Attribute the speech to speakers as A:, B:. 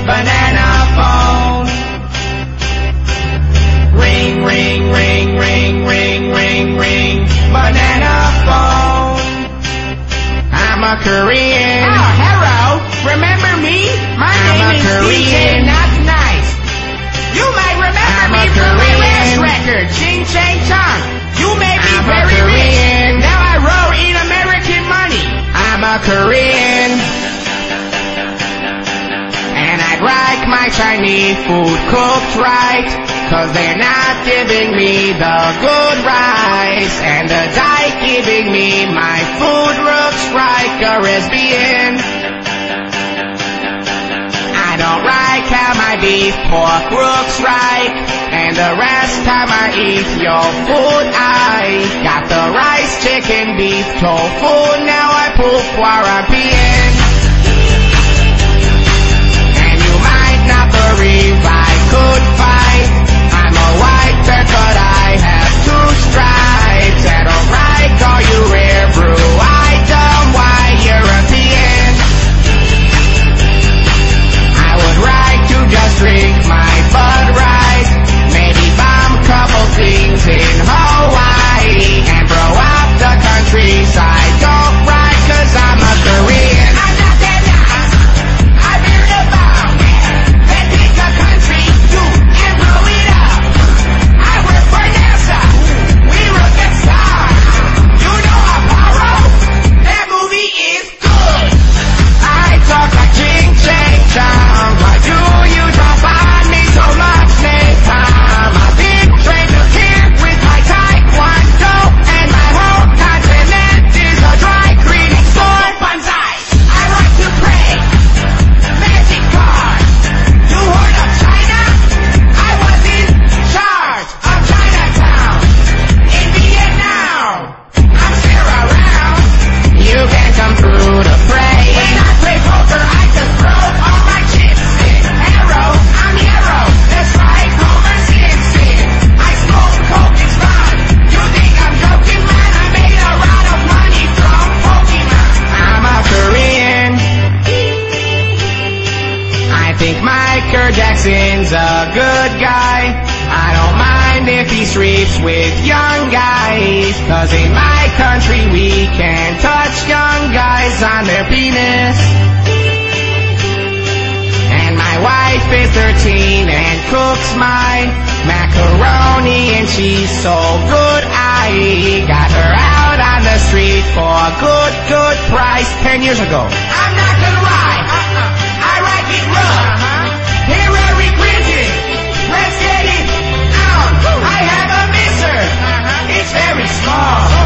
A: banana phone. Ring, ring, ring, ring, ring, ring, ring, banana phone. I'm a Korean.
B: Oh, hello. Remember me? My name is DJ Not Nice. You might remember me from my last record, Ching Chang Chong. You may be very rich. Now I roll in American money.
A: I'm a Korean. And I'd like my Chinese food cooked right, 'cause they're not giving me the good rice. And the dyke giving me my food looks like a lesbian. I don't like how my beef pork looks right, and the rest time I eat your food I got the rice, chicken, beef, tofu. Now I poop while I'm peeing. And you might not believe I could fight. I'm a white bird, but I have two stripes. I don't like all you rare blue-eyed dumb white Europeans. I would like to just drink my Bud Right, maybe bomb couple things in Hawaii, and blow up the countryside. Don't right, 'cause I'm a Korean.
B: I'm not that nice. I build a bomb. Then pick a country, do, and blow it up. I work for NASA. We wrote that star. You know Apollo? That movie is good.
A: I talk like Ching Chang Chong. Why do you drop on me so much next time? I've been trained to kick with my taekwondo, and my whole continent is a dry cleaning store.
B: Banzai. I like to pray. Magic cards. You heard of China? I was in charge of Chinatown. In Vietnam. I'm still around.
A: You can't come through to pray.
B: When I play poker, I just throw all my chips in. Arrow, I'm hero. That's right, Homer Simpson. I smoke coke, it's fun. You think I'm joking, man? I made a lot of money from Pokemon.
A: I'm a Korean. I think Michael Jackson's a good guy. I don't mind if he sleeps with young guys, 'cause in my country we can't touch young guys on their penis. And my wife is 13 and cooks my macaroni, and she's so good I got her out on the street for a good price 10 years ago.
B: I'm not gonna lie. I like it rough. Hillary Clinton. Let's get it on. I have a misser. It's very small.